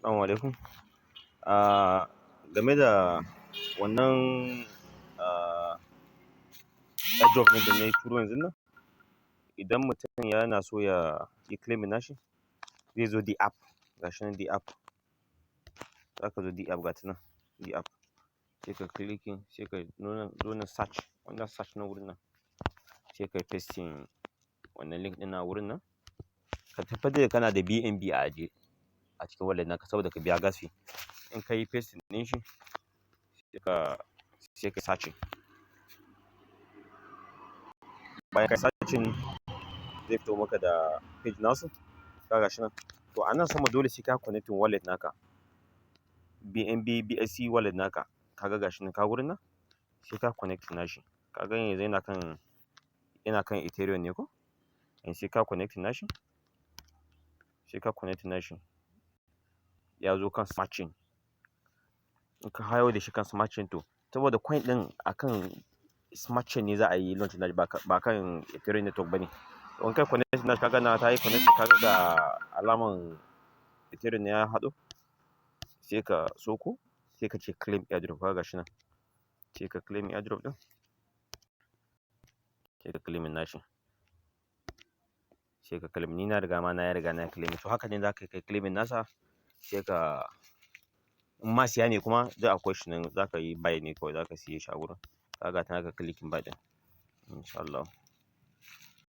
Assalamu alaikum. Game da wannan airdrop ɗin da na turo yanzun nan, idan mutum yana so ya yi claiming nashi, zai zo the app, ga shi nan the app. Za ka zo the app, ga ta nan the app. Sai ka clicking, sai ka nuna search, wannan search na wurin nan. Sai ka pasting wannan link ɗin na wurin nan. Ka tabbatar da kana da BNB a ajiye a cikin wallet naka saboda ka biya gas fee. In ka yi pasting ɗin shi, sai ka searching. Bayan ka searching, zai fito maka da page nasu. Ka ga shi nan. To a nan sama dole sai ka connecting wallet naka. BNB BSC wallet naka. Ka ga shi nan, ka wurin nan? Sai ka connecting nashi. Ka ga yanzu yana kan Ethereum ne ko? Sai ka connecting nashi. Sai ka connecting nashi. Ya zo kan smart chain. In ka hayo da shi kan smart chain to, saboda coin ɗin akan smart chain ne za a yi launch nashi ba kan Ethereum network ba ne. To in kai connecting nashi, ka ga nawa ta yi connecting, ka ga alaman Ethereum ne ya haɗu. Sai ka sauko, sai ka ce claim airdrop. Ka ga shi nan. Sai ka claim airdrop ɗin. Sai ka claim nashi. Sai ka claim. Ni na riga na claim. To haka ne za ka kai claim nasa. Sai ka, in ma siya ne kuma duk akwai shi nan, za ka yi buy ne kawai, za ka siye shi a wurin. Ka ga ta, ka clicking buy ɗin. Insha Allah.